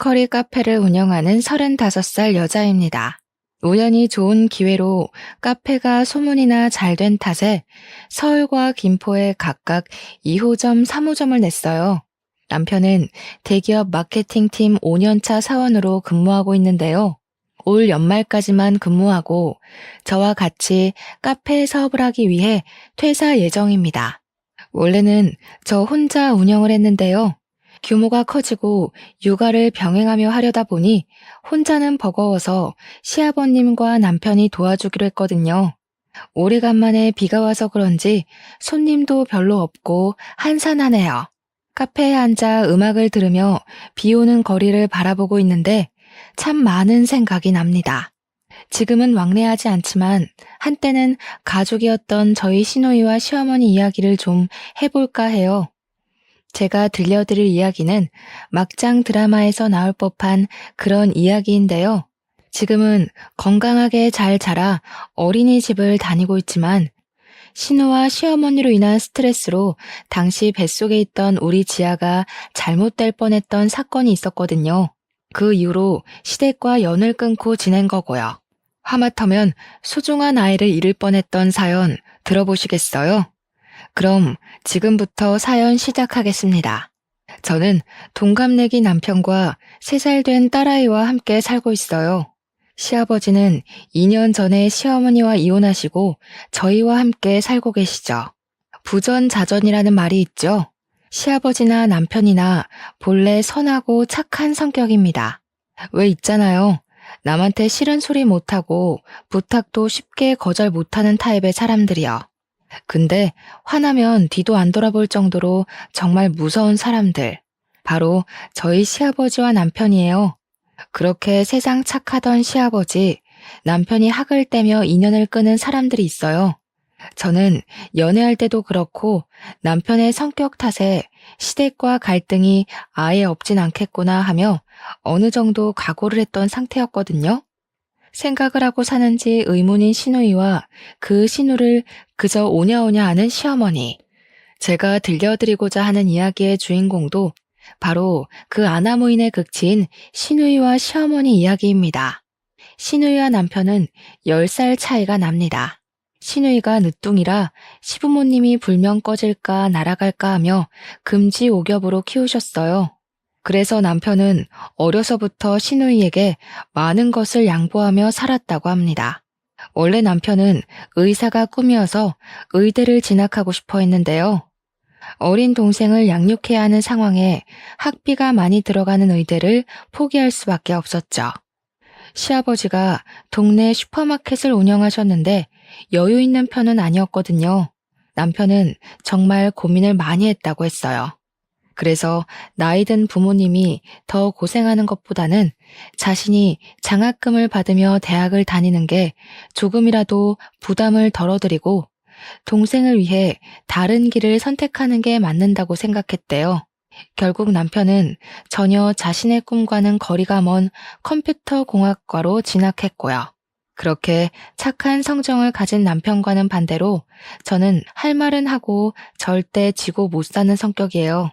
커리 카페를 운영하는 35살 여자입니다. 우연히 좋은 기회로 카페가 소문이나 잘 된 탓에 서울과 김포에 각각 2호점, 3호점을 냈어요. 남편은 대기업 마케팅팀 5년차 사원으로 근무하고 있는데요. 올 연말까지만 근무하고 저와 같이 카페 사업을 하기 위해 퇴사 예정입니다. 원래는 저 혼자 운영을 했는데요. 규모가 커지고 육아를 병행하며 하려다 보니 혼자는 버거워서 시아버님과 남편이 도와주기로 했거든요. 오래간만에 비가 와서 그런지 손님도 별로 없고 한산하네요. 카페에 앉아 음악을 들으며 비 오는 거리를 바라보고 있는데 참 많은 생각이 납니다. 지금은 왕래하지 않지만 한때는 가족이었던 저희 시누이와 시어머니 이야기를 좀 해볼까 해요. 제가 들려드릴 이야기는 막장 드라마에서 나올 법한 그런 이야기인데요. 지금은 건강하게 잘 자라 어린이집을 다니고 있지만 신우와 시어머니로 인한 스트레스로 당시 뱃속에 있던 우리 지아가 잘못될 뻔했던 사건이 있었거든요. 그 이후로 시댁과 연을 끊고 지낸 거고요. 하마터면 소중한 아이를 잃을 뻔했던 사연 들어보시겠어요? 그럼 지금부터 사연 시작하겠습니다. 저는 동갑내기 남편과 3살 된 딸아이와 함께 살고 있어요. 시아버지는 2년 전에 시어머니와 이혼하시고 저희와 함께 살고 계시죠. 부전자전이라는 말이 있죠. 시아버지나 남편이나 본래 선하고 착한 성격입니다. 왜 있잖아요. 남한테 싫은 소리 못하고 부탁도 쉽게 거절 못하는 타입의 사람들이요. 근데 화나면 뒤도 안 돌아볼 정도로 정말 무서운 사람들. 바로 저희 시아버지와 남편이에요. 그렇게 세상 착하던 시아버지, 남편이 학을 떼며 인연을 끄는 사람들이 있어요. 저는 연애할 때도 그렇고 남편의 성격 탓에 시댁과 갈등이 아예 없진 않겠구나 하며 어느 정도 각오를 했던 상태였거든요. 생각을 하고 사는지 의문인 시누이와 그 시누를 그저 오냐오냐 하는 시어머니. 제가 들려드리고자 하는 이야기의 주인공도 바로 그 아나무인의 극치인 시누이와 시어머니 이야기입니다. 시누이와 남편은 10살 차이가 납니다. 시누이가 늦둥이라 시부모님이 불면 꺼질까 날아갈까 하며 금지옥엽으로 키우셨어요. 그래서 남편은 어려서부터 시누이에게 많은 것을 양보하며 살았다고 합니다. 원래 남편은 의사가 꿈이어서 의대를 진학하고 싶어 했는데요. 어린 동생을 양육해야 하는 상황에 학비가 많이 들어가는 의대를 포기할 수밖에 없었죠. 시아버지가 동네 슈퍼마켓을 운영하셨는데 여유 있는 편은 아니었거든요. 남편은 정말 고민을 많이 했다고 했어요. 그래서 나이든 부모님이 더 고생하는 것보다는 자신이 장학금을 받으며 대학을 다니는 게 조금이라도 부담을 덜어드리고 동생을 위해 다른 길을 선택하는 게 맞는다고 생각했대요. 결국 남편은 전혀 자신의 꿈과는 거리가 먼 컴퓨터 공학과로 진학했고요. 그렇게 착한 성정을 가진 남편과는 반대로 저는 할 말은 하고 절대 지고 못 사는 성격이에요.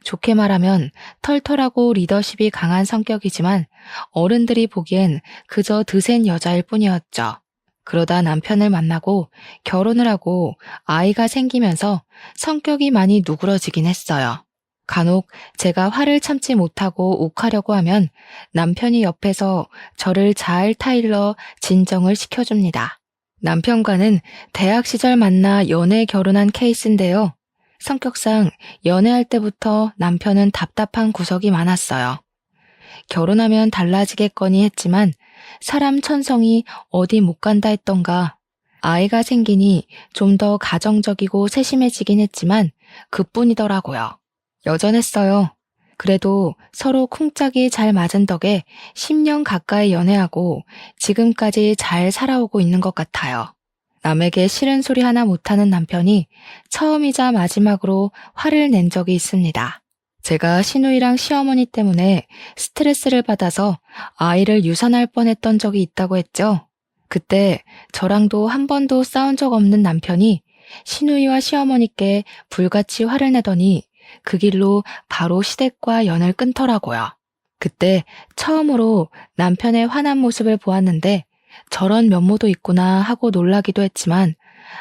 좋게 말하면 털털하고 리더십이 강한 성격이지만 어른들이 보기엔 그저 드센 여자일 뿐이었죠. 그러다 남편을 만나고 결혼을 하고 아이가 생기면서 성격이 많이 누그러지긴 했어요. 간혹 제가 화를 참지 못하고 욱하려고 하면 남편이 옆에서 저를 잘 타일러 진정을 시켜줍니다. 남편과는 대학 시절 만나 연애 결혼한 케이스인데요. 성격상 연애할 때부터 남편은 답답한 구석이 많았어요. 결혼하면 달라지겠거니 했지만 사람 천성이 어디 못 간다 했던가. 아이가 생기니 좀 더 가정적이고 세심해지긴 했지만 그뿐이더라고요. 여전했어요. 그래도 서로 쿵짝이 잘 맞은 덕에 10년 가까이 연애하고 지금까지 잘 살아오고 있는 것 같아요. 남에게 싫은 소리 하나 못하는 남편이 처음이자 마지막으로 화를 낸 적이 있습니다. 제가 시누이랑 시어머니 때문에 스트레스를 받아서 아이를 유산할 뻔했던 적이 있다고 했죠. 그때 저랑도 한 번도 싸운 적 없는 남편이 시누이와 시어머니께 불같이 화를 내더니 그 길로 바로 시댁과 연을 끊더라고요. 그때 처음으로 남편의 화난 모습을 보았는데 저런 면모도 있구나 하고 놀라기도 했지만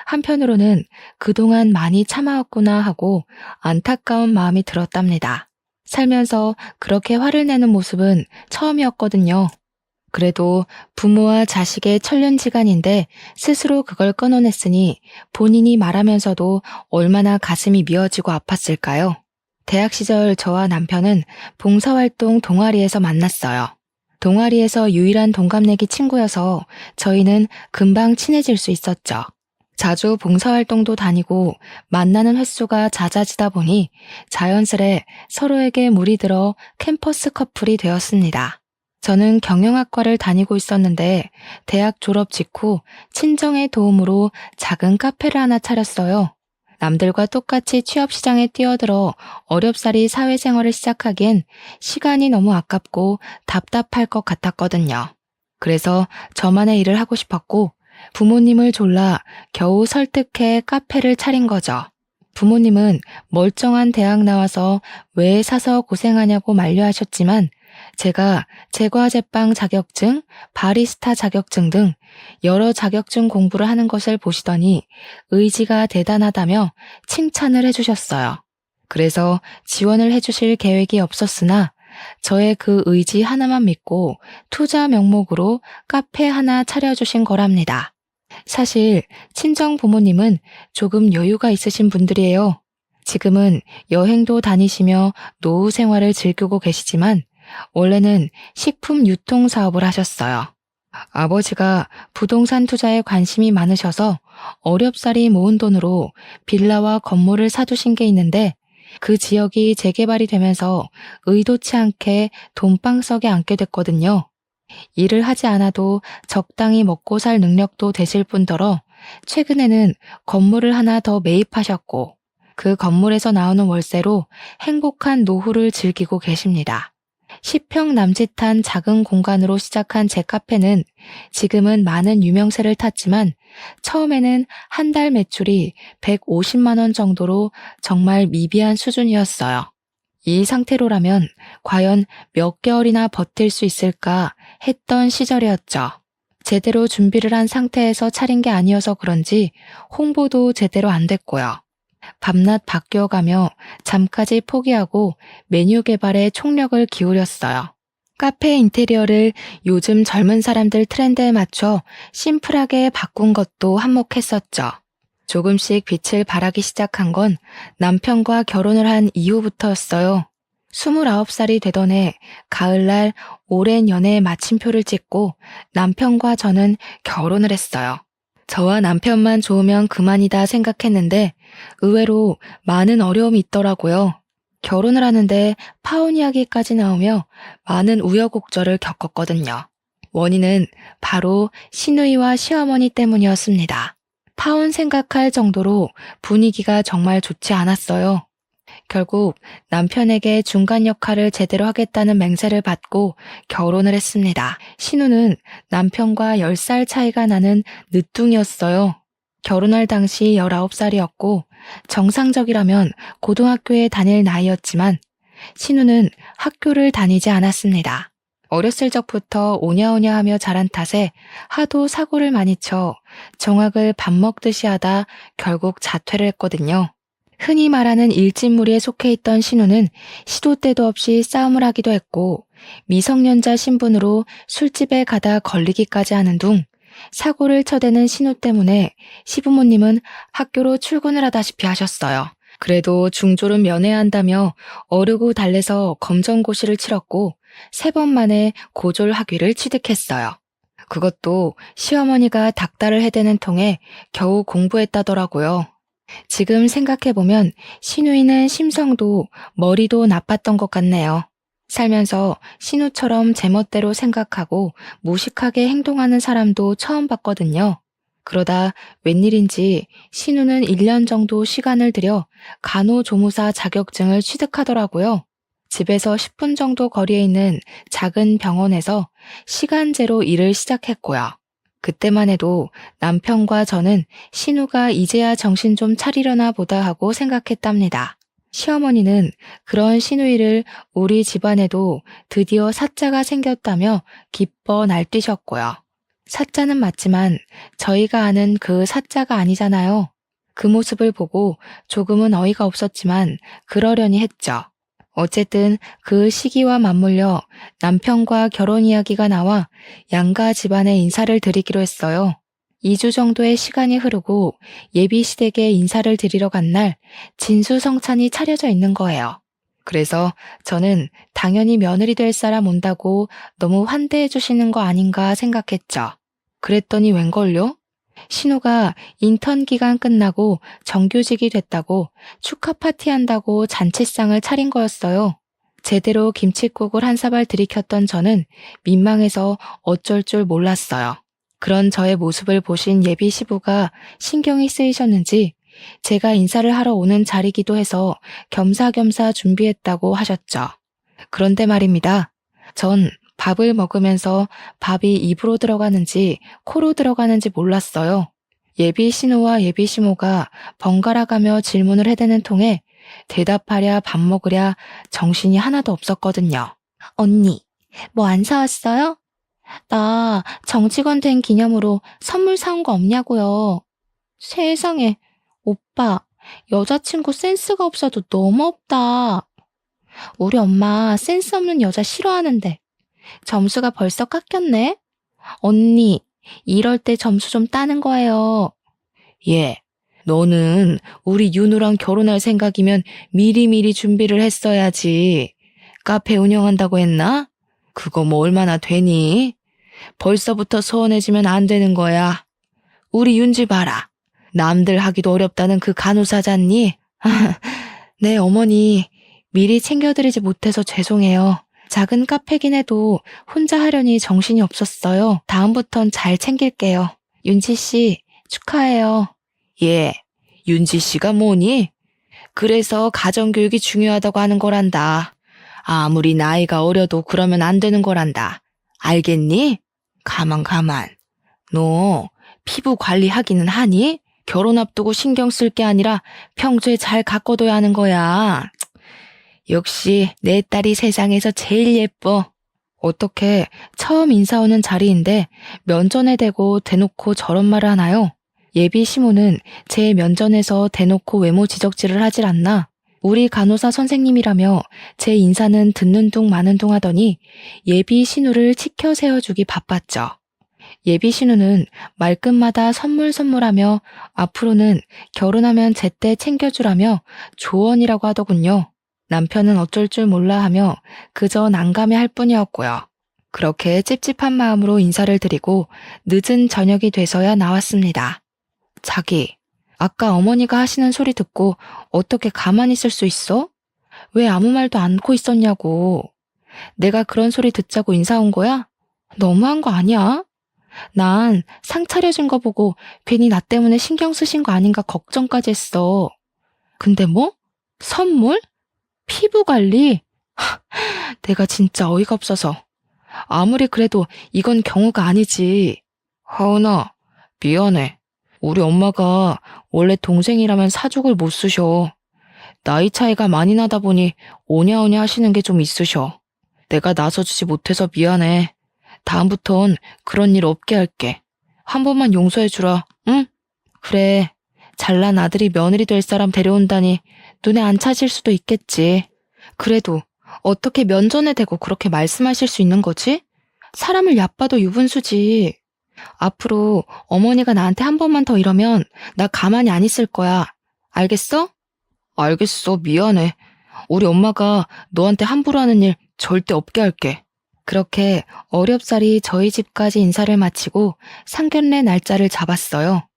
한편으로는 그동안 많이 참아왔구나 하고 안타까운 마음이 들었답니다. 살면서 그렇게 화를 내는 모습은 처음이었거든요. 그래도 부모와 자식의 천륜지간인데 스스로 그걸 끊어냈으니 본인이 말하면서도 얼마나 가슴이 미어지고 아팠을까요? 대학 시절 저와 남편은 봉사활동 동아리에서 만났어요. 동아리에서 유일한 동갑내기 친구여서 저희는 금방 친해질 수 있었죠. 자주 봉사활동도 다니고 만나는 횟수가 잦아지다 보니 자연스레 서로에게 물이 들어 캠퍼스 커플이 되었습니다. 저는 경영학과를 다니고 있었는데 대학 졸업 직후 친정의 도움으로 작은 카페를 하나 차렸어요. 남들과 똑같이 취업시장에 뛰어들어 어렵사리 사회생활을 시작하기엔 시간이 너무 아깝고 답답할 것 같았거든요. 그래서 저만의 일을 하고 싶었고 부모님을 졸라 겨우 설득해 카페를 차린 거죠. 부모님은 멀쩡한 대학 나와서 왜 사서 고생하냐고 만류하셨지만 제가 제과제빵 자격증, 바리스타 자격증 등 여러 자격증 공부를 하는 것을 보시더니 의지가 대단하다며 칭찬을 해주셨어요. 그래서 지원을 해주실 계획이 없었으나 저의 그 의지 하나만 믿고 투자 명목으로 카페 하나 차려주신 거랍니다. 사실 친정 부모님은 조금 여유가 있으신 분들이에요. 지금은 여행도 다니시며 노후 생활을 즐기고 계시지만 원래는 식품 유통 사업을 하셨어요. 아버지가 부동산 투자에 관심이 많으셔서 어렵사리 모은 돈으로 빌라와 건물을 사두신 게 있는데 그 지역이 재개발이 되면서 의도치 않게 돈방석에 앉게 됐거든요. 일을 하지 않아도 적당히 먹고 살 능력도 되실 뿐더러 최근에는 건물을 하나 더 매입하셨고 그 건물에서 나오는 월세로 행복한 노후를 즐기고 계십니다. 10평 남짓한 작은 공간으로 시작한 제 카페는 지금은 많은 유명세를 탔지만 처음에는 한 달 매출이 150만 원 정도로 정말 미비한 수준이었어요. 이 상태로라면 과연 몇 개월이나 버틸 수 있을까 했던 시절이었죠. 제대로 준비를 한 상태에서 차린 게 아니어서 그런지 홍보도 제대로 안 됐고요. 밤낮 바뀌어가며 잠까지 포기하고 메뉴 개발에 총력을 기울였어요. 카페 인테리어를 요즘 젊은 사람들 트렌드에 맞춰 심플하게 바꾼 것도 한몫했었죠. 조금씩 빛을 발하기 시작한 건 남편과 결혼을 한 이후부터였어요. 29살이 되던 해 가을날 오랜 연애의 마침표를 찍고 남편과 저는 결혼을 했어요. 저와 남편만 좋으면 그만이다 생각했는데 의외로 많은 어려움이 있더라고요. 결혼을 하는데 파혼 이야기까지 나오며 많은 우여곡절을 겪었거든요. 원인은 바로 시누이와 시어머니 때문이었습니다. 파혼 생각할 정도로 분위기가 정말 좋지 않았어요. 결국 남편에게 중간 역할을 제대로 하겠다는 맹세를 받고 결혼을 했습니다. 신우는 남편과 10살 차이가 나는 늦둥이였어요. 결혼할 당시 19살이었고 정상적이라면 고등학교에 다닐 나이였지만 신우는 학교를 다니지 않았습니다. 어렸을 적부터 오냐오냐 하며 자란 탓에 하도 사고를 많이 쳐 정학을 밥 먹듯이 하다 결국 자퇴를 했거든요. 흔히 말하는 일진무리에 속해 있던 신우는 시도 때도 없이 싸움을 하기도 했고 미성년자 신분으로 술집에 가다 걸리기까지 하는 둥 사고를 쳐대는 신우 때문에 시부모님은 학교로 출근을 하다시피 하셨어요. 그래도 중졸은 면해야 한다며 어르고 달래서 검정고시를 치렀고 3번 만에 고졸 학위를 취득했어요. 그것도 시어머니가 닥달을 해대는 통에 겨우 공부했다더라고요. 지금 생각해보면 신우이는 심성도 머리도 나빴던 것 같네요. 살면서 신우처럼 제멋대로 생각하고 무식하게 행동하는 사람도 처음 봤거든요. 그러다 웬일인지 신우는 1년 정도 시간을 들여 간호조무사 자격증을 취득하더라고요. 집에서 10분 정도 거리에 있는 작은 병원에서 시간제로 일을 시작했고요. 그때만 해도 남편과 저는 신우가 이제야 정신 좀 차리려나 보다 하고 생각했답니다. 시어머니는 그런 시누이를 우리 집안에도 드디어 사자가 생겼다며 기뻐 날뛰셨고요. 사자는 맞지만 저희가 아는 그 사자가 아니잖아요. 그 모습을 보고 조금은 어이가 없었지만 그러려니 했죠. 어쨌든 그 시기와 맞물려 남편과 결혼 이야기가 나와 양가 집안에 인사를 드리기로 했어요. 2주 정도의 시간이 흐르고 예비 시댁에 인사를 드리러 간 날 진수성찬이 차려져 있는 거예요. 그래서 저는 당연히 며느리 될 사람 온다고 너무 환대해 주시는 거 아닌가 생각했죠. 그랬더니 웬걸요? 신우가 인턴 기간 끝나고 정규직이 됐다고 축하 파티한다고 잔치상을 차린 거였어요. 제대로 김칫국을 한 사발 들이켰던 저는 민망해서 어쩔 줄 몰랐어요. 그런 저의 모습을 보신 예비 시부가 신경이 쓰이셨는지 제가 인사를 하러 오는 자리기도 해서 겸사겸사 준비했다고 하셨죠. 그런데 말입니다. 전 밥을 먹으면서 밥이 입으로 들어가는지 코로 들어가는지 몰랐어요. 예비 신우와 예비 시모가 번갈아 가며 질문을 해대는 통에 대답하랴 밥 먹으랴 정신이 하나도 없었거든요. 언니, 뭐 안 사왔어요? 나 정직원 된 기념으로 선물 사온 거 없냐고요. 세상에, 오빠, 여자친구 센스가 없어도 너무 없다. 우리 엄마 센스 없는 여자 싫어하는데 점수가 벌써 깎였네? 언니, 이럴 때 점수 좀 따는 거예요. 예, 너는 우리 윤우랑 결혼할 생각이면 미리미리 준비를 했어야지. 카페 운영한다고 했나? 그거 뭐 얼마나 되니? 벌써부터 소원해지면 안 되는 거야. 우리 윤지 봐라. 남들 하기도 어렵다는 그 간호사잖니? 네, 어머니. 미리 챙겨드리지 못해서 죄송해요. 작은 카페긴 해도 혼자 하려니 정신이 없었어요. 다음부턴 잘 챙길게요. 윤지 씨, 축하해요. 예, 윤지 씨가 뭐니? 그래서 가정교육이 중요하다고 하는 거란다. 아무리 나이가 어려도 그러면 안 되는 거란다. 알겠니? 가만. 너 피부 관리하기는 하니? 결혼 앞두고 신경 쓸 게 아니라 평소에 잘 가꿔둬야 하는 거야. 역시 내 딸이 세상에서 제일 예뻐. 어떻게 처음 인사 오는 자리인데 면전에 대고 대놓고 저런 말을 하나요? 예비 시모는 제 면전에서 대놓고 외모 지적질을 하질 않나. 우리 간호사 선생님이라며 제 인사는 듣는 둥 마는 둥 하더니 예비 신우를 치켜 세워주기 바빴죠. 예비 신우는 말끝마다 선물하며 앞으로는 결혼하면 제때 챙겨주라며 조언이라고 하더군요. 남편은 어쩔 줄 몰라 하며 그저 난감해 할 뿐이었고요. 그렇게 찝찝한 마음으로 인사를 드리고 늦은 저녁이 돼서야 나왔습니다. 자기, 아까 어머니가 하시는 소리 듣고 어떻게 가만히 있을 수 있어? 왜 아무 말도 않고 있었냐고. 내가 그런 소리 듣자고 인사 온 거야? 너무한 거 아니야? 난 상 차려준 거 보고 괜히 나 때문에 신경 쓰신 거 아닌가 걱정까지 했어. 근데 뭐? 선물? 피부 관리? 내가 진짜 어이가 없어서. 아무리 그래도 이건 경우가 아니지. 하은아, 미안해. 우리 엄마가 원래 동생이라면 사족을 못 쓰셔. 나이 차이가 많이 나다 보니 오냐오냐 하시는 게 좀 있으셔. 내가 나서주지 못해서 미안해. 다음부턴 그런 일 없게 할게. 한 번만 용서해주라, 응? 그래, 잘난 아들이 며느리 될 사람 데려온다니 눈에 안 차실 수도 있겠지. 그래도 어떻게 면전에 대고 그렇게 말씀하실 수 있는 거지? 사람을 얕봐도 유분수지. 앞으로 어머니가 나한테 한 번만 더 이러면 나 가만히 안 있을 거야. 알겠어? 알겠어, 미안해. 우리 엄마가 너한테 함부로 하는 일 절대 없게 할게. 그렇게 어렵사리 저희 집까지 인사를 마치고 상견례 날짜를 잡았어요.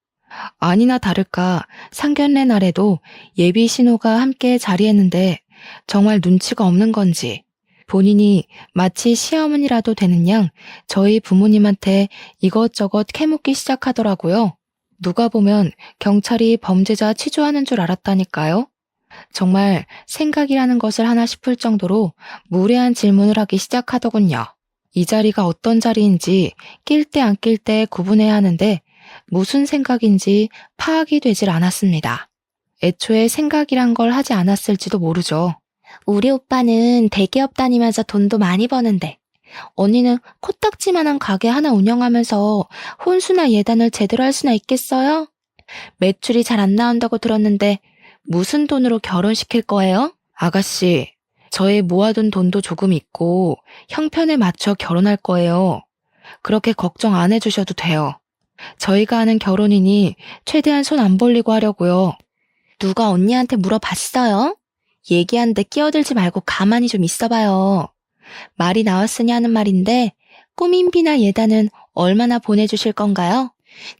아니나 다를까 상견례 날에도 예비 신우가 함께 자리했는데 정말 눈치가 없는 건지 본인이 마치 시어머니라도 되는 양 저희 부모님한테 이것저것 캐묻기 시작하더라고요. 누가 보면 경찰이 범죄자 취조하는 줄 알았다니까요. 정말 생각이라는 것을 하나 싶을 정도로 무례한 질문을 하기 시작하더군요. 이 자리가 어떤 자리인지 낄 때 안 낄 때 구분해야 하는데 무슨 생각인지 파악이 되질 않았습니다. 애초에 생각이란 걸 하지 않았을지도 모르죠. 우리 오빠는 대기업 다니면서 돈도 많이 버는데 언니는 코딱지만한 가게 하나 운영하면서 혼수나 예단을 제대로 할 수나 있겠어요? 매출이 잘 안 나온다고 들었는데 무슨 돈으로 결혼시킬 거예요? 아가씨, 저의 모아둔 돈도 조금 있고 형편에 맞춰 결혼할 거예요. 그렇게 걱정 안 해주셔도 돼요. 저희가 하는 결혼이니 최대한 손 안 벌리고 하려고요. 누가 언니한테 물어봤어요? 얘기하는데 끼어들지 말고 가만히 좀 있어봐요. 말이 나왔으니 하는 말인데 꾸민비나 예단은 얼마나 보내주실 건가요?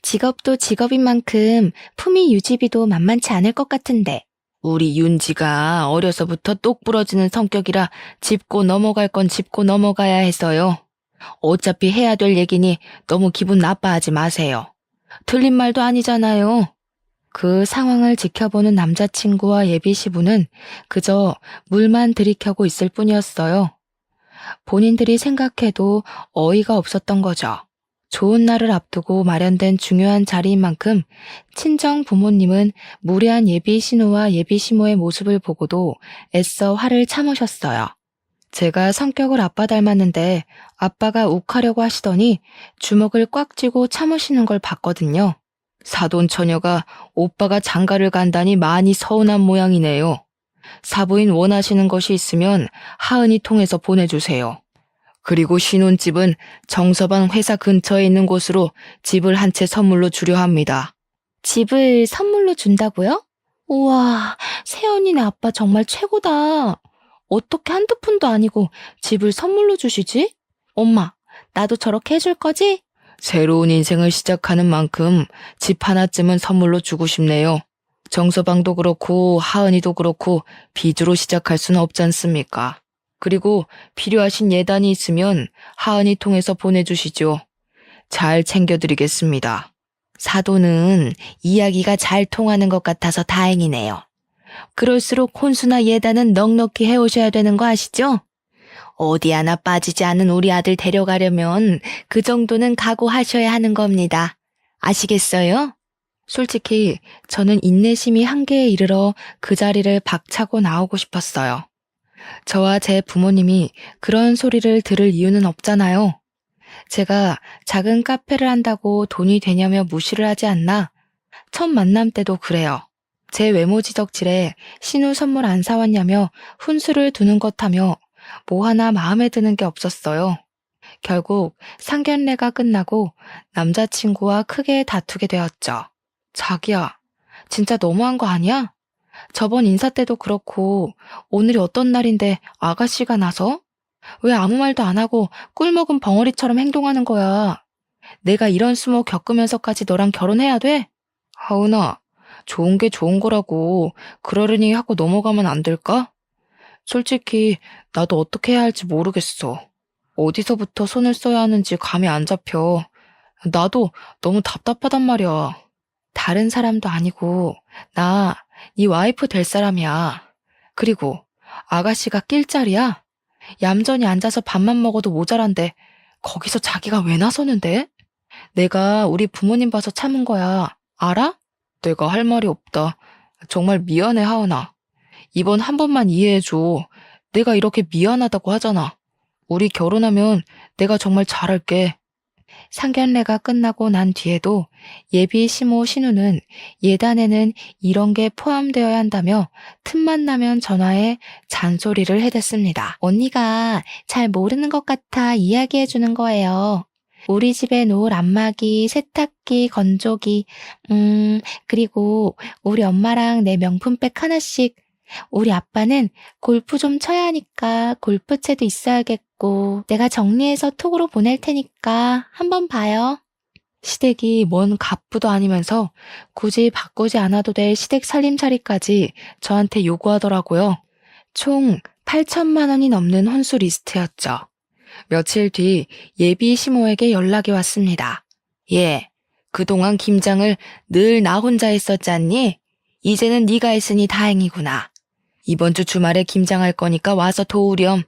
직업도 직업인 만큼 품위 유지비도 만만치 않을 것 같은데. 우리 윤지가 어려서부터 똑 부러지는 성격이라 짚고 넘어갈 건 짚고 넘어가야 해서요. 어차피 해야 될 얘기니 너무 기분 나빠하지 마세요. 틀린 말도 아니잖아요. 그 상황을 지켜보는 남자친구와 예비 시부는 그저 물만 들이켜고 있을 뿐이었어요. 본인들이 생각해도 어이가 없었던 거죠. 좋은 날을 앞두고 마련된 중요한 자리인 만큼 친정 부모님은 무례한 예비 신우와 예비 시모의 모습을 보고도 애써 화를 참으셨어요. 제가 성격을 아빠 닮았는데 아빠가 욱하려고 하시더니 주먹을 꽉 쥐고 참으시는 걸 봤거든요. 사돈 처녀가 오빠가 장가를 간다니 많이 서운한 모양이네요. 사부인 원하시는 것이 있으면 하은이 통해서 보내주세요. 그리고 신혼집은 정서방 회사 근처에 있는 곳으로 집을 한 채 선물로 주려 합니다. 집을 선물로 준다고요? 우와, 새언니네 아빠 정말 최고다. 어떻게 한두 푼도 아니고 집을 선물로 주시지? 엄마, 나도 저렇게 해줄 거지? 새로운 인생을 시작하는 만큼 집 하나쯤은 선물로 주고 싶네요. 정서방도 그렇고 하은이도 그렇고 빚으로 시작할 수는 없지 않습니까? 그리고 필요하신 예단이 있으면 하은이 통해서 보내주시죠. 잘 챙겨드리겠습니다. 사도는 이야기가 잘 통하는 것 같아서 다행이네요. 그럴수록 혼수나 예단은 넉넉히 해오셔야 되는 거 아시죠? 어디 하나 빠지지 않은 우리 아들 데려가려면 그 정도는 각오하셔야 하는 겁니다. 아시겠어요? 솔직히 저는 인내심이 한계에 이르러 그 자리를 박차고 나오고 싶었어요. 저와 제 부모님이 그런 소리를 들을 이유는 없잖아요. 제가 작은 카페를 한다고 돈이 되냐며 무시를 하지 않나? 첫 만남 때도 그래요. 제 외모 지적질에 신우 선물 안 사왔냐며 훈수를 두는 것 하며 뭐 하나 마음에 드는 게 없었어요. 결국 상견례가 끝나고 남자친구와 크게 다투게 되었죠. 자기야, 진짜 너무한 거 아니야? 저번 인사 때도 그렇고 오늘이 어떤 날인데 아가씨가 나서? 왜 아무 말도 안 하고 꿀먹은 벙어리처럼 행동하는 거야? 내가 이런 수모 겪으면서까지 너랑 결혼해야 돼? 하은아, 좋은 게 좋은 거라고 그러려니 하고 넘어가면 안 될까? 솔직히 나도 어떻게 해야 할지 모르겠어. 어디서부터 손을 써야 하는지 감이 안 잡혀. 나도 너무 답답하단 말이야. 다른 사람도 아니고 나 네 와이프 될 사람이야. 그리고 아가씨가 낄 자리야? 얌전히 앉아서 밥만 먹어도 모자란데 거기서 자기가 왜 나서는데? 내가 우리 부모님 봐서 참은 거야. 알아? 내가 할 말이 없다. 정말 미안해, 하은아. 이번 한 번만 이해해줘. 내가 이렇게 미안하다고 하잖아. 우리 결혼하면 내가 정말 잘할게. 상견례가 끝나고 난 뒤에도 예비 시모 신우는 예단에는 이런 게 포함되어야 한다며 틈만 나면 전화해 잔소리를 해댔습니다. 언니가 잘 모르는 것 같아 이야기해 주는 거예요. 우리 집에 놓을 안마기, 세탁기, 건조기, 그리고 우리 엄마랑 내 명품백 하나씩. 우리 아빠는 골프 좀 쳐야 하니까 골프채도 있어야겠고 내가 정리해서 톡으로 보낼 테니까 한번 봐요. 시댁이 뭔 갑부도 아니면서 굳이 바꾸지 않아도 될 시댁 살림살이까지 저한테 요구하더라고요. 총 8천만 원이 넘는 혼수 리스트였죠. 며칠 뒤 예비 시모에게 연락이 왔습니다. 예, 그동안 김장을 늘 나 혼자 했었잖니? 이제는 네가 했으니 다행이구나. 이번 주 주말에 김장할 거니까 와서 도우렴.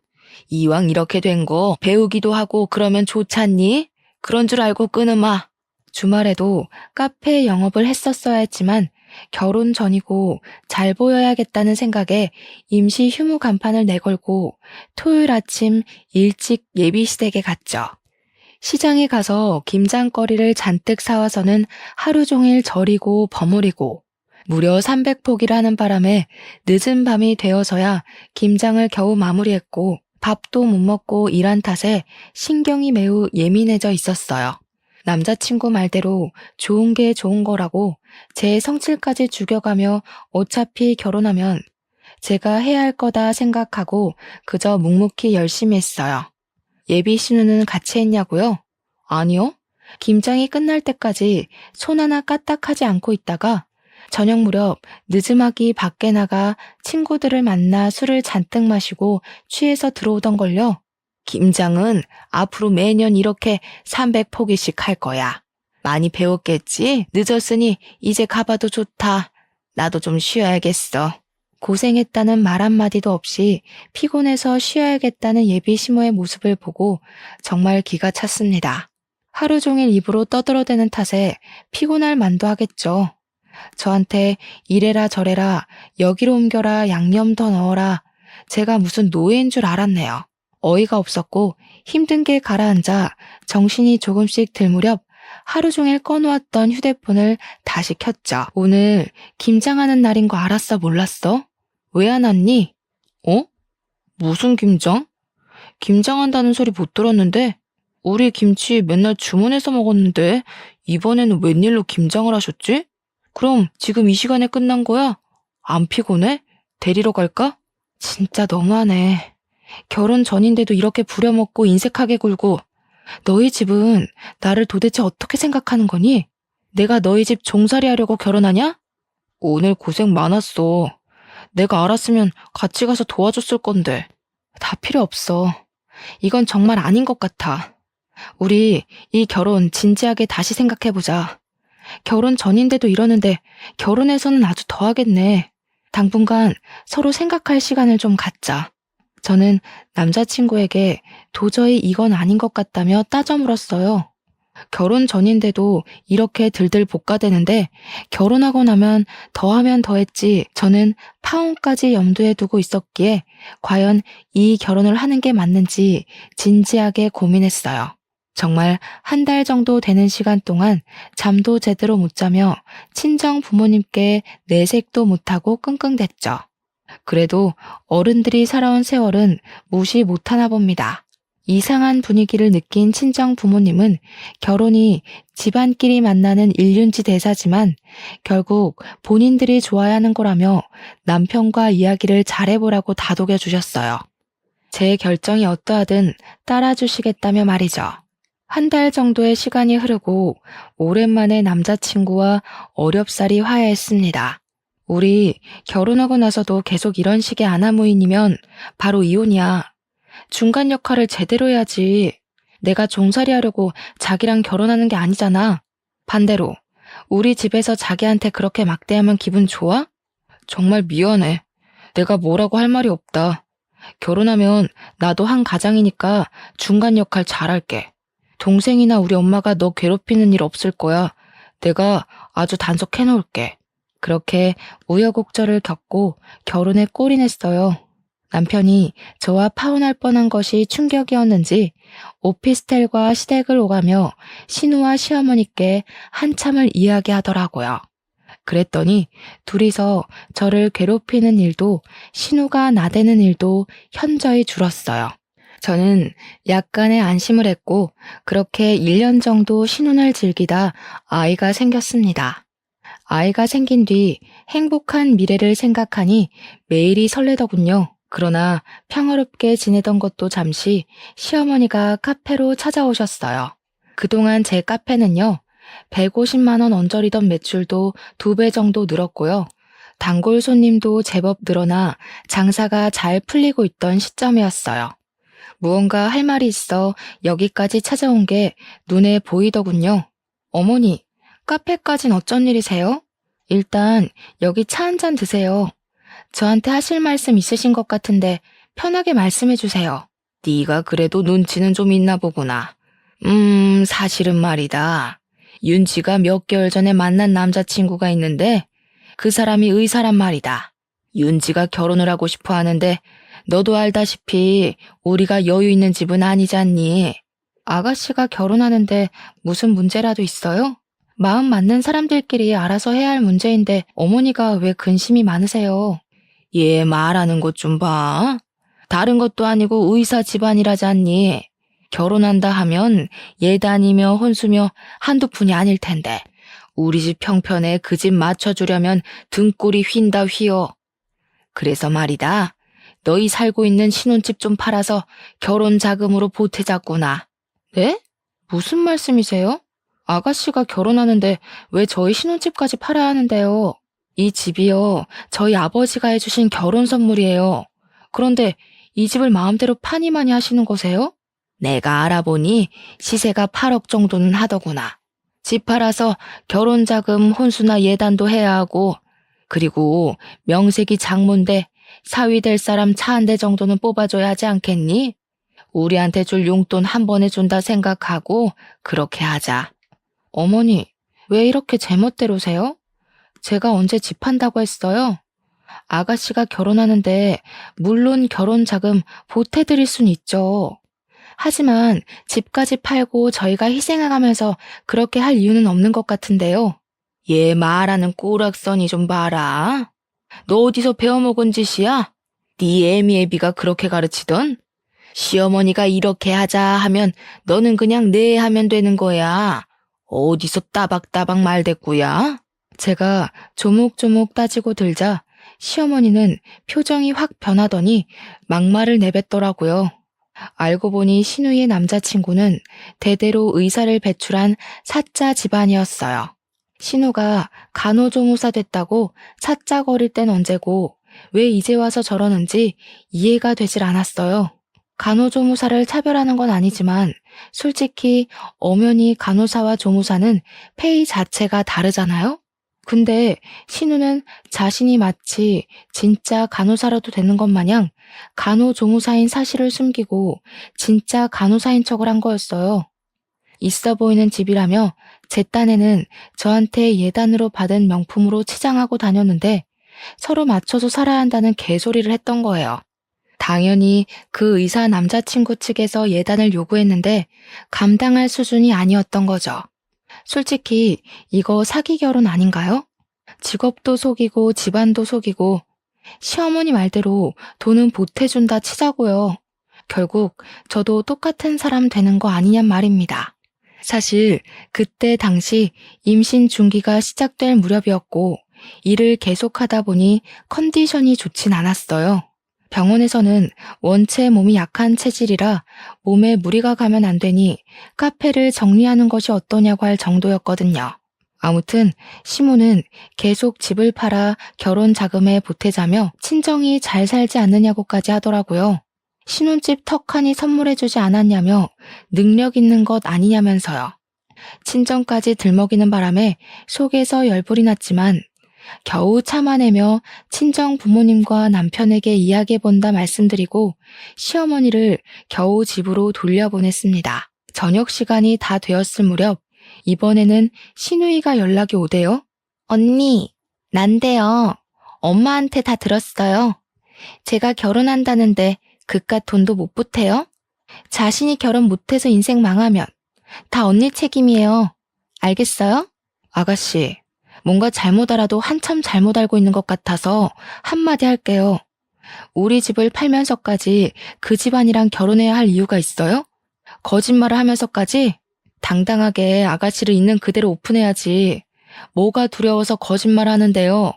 이왕 이렇게 된 거 배우기도 하고 그러면 좋잖니? 그런 줄 알고 끊으마. 주말에도 카페 영업을 했었어야 했지만 결혼 전이고 잘 보여야겠다는 생각에 임시 휴무 간판을 내걸고 토요일 아침 일찍 예비시댁에 갔죠. 시장에 가서 김장거리를 잔뜩 사와서는 하루 종일 절이고 버무리고 무려 300포기라는 바람에 늦은 밤이 되어서야 김장을 겨우 마무리했고 밥도 못 먹고 일한 탓에 신경이 매우 예민해져 있었어요. 남자친구 말대로 좋은 게 좋은 거라고 제 성질까지 죽여가며 어차피 결혼하면 제가 해야 할 거다 생각하고 그저 묵묵히 열심히 했어요. 예비 신우는 같이 했냐고요? 아니요. 김장이 끝날 때까지 손 하나 까딱하지 않고 있다가 저녁 무렵 늦음하기 밖에 나가 친구들을 만나 술을 잔뜩 마시고 취해서 들어오던걸요. 김장은 앞으로 매년 이렇게 300포기씩 할 거야. 많이 배웠겠지? 늦었으니 이제 가봐도 좋다. 나도 좀 쉬어야겠어. 고생했다는 말 한마디도 없이 피곤해서 쉬어야겠다는 예비 시모의 모습을 보고 정말 기가 찼습니다. 하루 종일 입으로 떠들어대는 탓에 피곤할 만도 하겠죠. 저한테 이래라 저래라 여기로 옮겨라 양념 더 넣어라. 제가 무슨 노예인 줄 알았네요. 어이가 없었고 힘든 게 가라앉아 정신이 조금씩 들 무렵 하루 종일 꺼놓았던 휴대폰을 다시 켰죠. 오늘 김장하는 날인 거 알았어 몰랐어? 왜 안 왔니? 어? 무슨 김장? 김장한다는 소리 못 들었는데 우리 김치 맨날 주문해서 먹었는데 이번에는 웬일로 김장을 하셨지? 그럼 지금 이 시간에 끝난 거야? 안 피곤해? 데리러 갈까? 진짜 너무하네. 결혼 전인데도 이렇게 부려먹고 인색하게 굴고 너희 집은 나를 도대체 어떻게 생각하는 거니? 내가 너희 집 종살이 하려고 결혼하냐? 오늘 고생 많았어. 내가 알았으면 같이 가서 도와줬을 건데. 다 필요 없어. 이건 정말 아닌 것 같아. 우리 이 결혼 진지하게 다시 생각해보자. 결혼 전인데도 이러는데 결혼해서는 아주 더 하겠네. 당분간 서로 생각할 시간을 좀 갖자. 저는 남자친구에게 도저히 이건 아닌 것 같다며 따져 물었어요. 결혼 전인데도 이렇게 들들 볶아대는데 결혼하고 나면 더하면 더했지 저는 파혼까지 염두에 두고 있었기에 과연 이 결혼을 하는 게 맞는지 진지하게 고민했어요. 정말 한 달 정도 되는 시간 동안 잠도 제대로 못 자며 친정 부모님께 내색도 못하고 끙끙댔죠. 그래도 어른들이 살아온 세월은 무시 못하나 봅니다. 이상한 분위기를 느낀 친정 부모님은 결혼이 집안끼리 만나는 일륜지 대사지만 결국 본인들이 좋아야 하는 거라며 남편과 이야기를 잘해보라고 다독여 주셨어요. 제 결정이 어떠하든 따라주시겠다며 말이죠. 한 달 정도의 시간이 흐르고 오랜만에 남자친구와 어렵사리 화해했습니다. 우리 결혼하고 나서도 계속 이런 식의 아나무인이면 바로 이혼이야. 중간 역할을 제대로 해야지. 내가 종살이 하려고 자기랑 결혼하는 게 아니잖아. 반대로 우리 집에서 자기한테 그렇게 막대하면 기분 좋아? 정말 미안해. 내가 뭐라고 할 말이 없다. 결혼하면 나도 한 가장이니까 중간 역할 잘할게. 동생이나 우리 엄마가 너 괴롭히는 일 없을 거야. 내가 아주 단속해놓을게. 그렇게 우여곡절을 겪고 결혼에 골인했어요. 남편이 저와 파혼할 뻔한 것이 충격이었는지 오피스텔과 시댁을 오가며 신우와 시어머니께 한참을 이야기하더라고요. 그랬더니 둘이서 저를 괴롭히는 일도 신우가 나대는 일도 현저히 줄었어요. 저는 약간의 안심을 했고 그렇게 1년 정도 신혼을 즐기다 아이가 생겼습니다. 아이가 생긴 뒤 행복한 미래를 생각하니 매일이 설레더군요. 그러나 평화롭게 지내던 것도 잠시 시어머니가 카페로 찾아오셨어요. 그동안 제 카페는요, 150만 원 언저리던 매출도 2배 정도 늘었고요. 단골 손님도 제법 늘어나 장사가 잘 풀리고 있던 시점이었어요. 무언가 할 말이 있어 여기까지 찾아온 게 눈에 보이더군요. 어머니, 카페까진 어쩐 일이세요? 일단 여기 차 한 잔 드세요. 저한테 하실 말씀 있으신 것 같은데 편하게 말씀해 주세요. 네가 그래도 눈치는 좀 있나 보구나. 사실은 말이다. 윤지가 몇 개월 전에 만난 남자친구가 있는데 그 사람이 의사란 말이다. 윤지가 결혼을 하고 싶어 하는데 너도 알다시피 우리가 여유 있는 집은 아니잖니. 아가씨가 결혼하는데 무슨 문제라도 있어요? 마음 맞는 사람들끼리 알아서 해야 할 문제인데 어머니가 왜 근심이 많으세요? 얘 말하는 것 좀 봐. 다른 것도 아니고 의사 집안이라잖니. 결혼한다 하면 예단이며 혼수며 한두 푼이 아닐 텐데 우리 집 형편에 그 집 맞춰주려면 등골이 휜다 휘어. 그래서 말이다. 너희 살고 있는 신혼집 좀 팔아서 결혼 자금으로 보태자꾸나. 네? 무슨 말씀이세요? 아가씨가 결혼하는데 왜 저희 신혼집까지 팔아야 하는데요? 이 집이요, 저희 아버지가 해주신 결혼 선물이에요. 그런데 이 집을 마음대로 파니마니 하시는 거세요? 내가 알아보니 시세가 8억 정도는 하더구나. 집 팔아서 결혼 자금 혼수나 예단도 해야 하고, 그리고 명색이 장모인데 사위 될 사람 차 한 대 정도는 뽑아줘야 하지 않겠니? 우리한테 줄 용돈 한 번에 준다 생각하고 그렇게 하자. 어머니, 왜 이렇게 제멋대로세요? 제가 언제 집 판다고 했어요? 아가씨가 결혼하는데 물론 결혼 자금 보태드릴 순 있죠. 하지만 집까지 팔고 저희가 희생해가면서 그렇게 할 이유는 없는 것 같은데요. 얘 말하는 꼬락서니 좀 봐라. 너 어디서 배워먹은 짓이야? 네 애미애비가 그렇게 가르치던? 시어머니가 이렇게 하자 하면 너는 그냥 네 하면 되는 거야. 어디서 따박따박 말대꾸야? 제가 조목조목 따지고 들자 시어머니는 표정이 확 변하더니 막말을 내뱉더라고요. 알고 보니 신우이의 남자친구는 대대로 의사를 배출한 사자 집안이었어요. 신우가 간호조무사 됐다고 사자거릴 땐 언제고 왜 이제 와서 저러는지 이해가 되질 않았어요. 간호조무사를 차별하는 건 아니지만 솔직히 엄연히 간호사와 조무사는 페이 자체가 다르잖아요? 근데 신우는 자신이 마치 진짜 간호사라도 되는 것 마냥 간호조무사인 사실을 숨기고 진짜 간호사인 척을 한 거였어요. 있어 보이는 집이라며 제 딴에는 저한테 예단으로 받은 명품으로 치장하고 다녔는데 서로 맞춰서 살아야 한다는 개소리를 했던 거예요. 당연히 그 의사 남자친구 측에서 예단을 요구했는데 감당할 수준이 아니었던 거죠. 솔직히 이거 사기 결혼 아닌가요? 직업도 속이고 집안도 속이고 시어머니 말대로 돈은 보태준다 치자고요. 결국 저도 똑같은 사람 되는 거 아니냔 말입니다. 사실 그때 당시 임신 중기가 시작될 무렵이었고 일을 계속하다 보니 컨디션이 좋진 않았어요. 병원에서는 원체 몸이 약한 체질이라 몸에 무리가 가면 안 되니 카페를 정리하는 것이 어떠냐고 할 정도였거든요. 아무튼 시모는 계속 집을 팔아 결혼 자금에 보태자며 친정이 잘 살지 않느냐고까지 하더라고요. 신혼집 턱하니 선물해주지 않았냐며 능력 있는 것 아니냐면서요. 친정까지 들먹이는 바람에 속에서 열불이 났지만 겨우 참아내며 친정 부모님과 남편에게 이야기해본다 말씀드리고 시어머니를 겨우 집으로 돌려보냈습니다. 저녁 시간이 다 되었을 무렵 이번에는 시누이가 연락이 오대요. 언니, 난데요. 엄마한테 다 들었어요. 제가 결혼한다는데 그깟 돈도 못 보태요? 자신이 결혼 못해서 인생 망하면 다 언니 책임이에요. 알겠어요? 아가씨, 뭔가 잘못 알아도 한참 잘못 알고 있는 것 같아서 한마디 할게요. 우리 집을 팔면서까지 그 집안이랑 결혼해야 할 이유가 있어요? 거짓말을 하면서까지? 당당하게 아가씨를 있는 그대로 오픈해야지. 뭐가 두려워서 거짓말을 하는데요.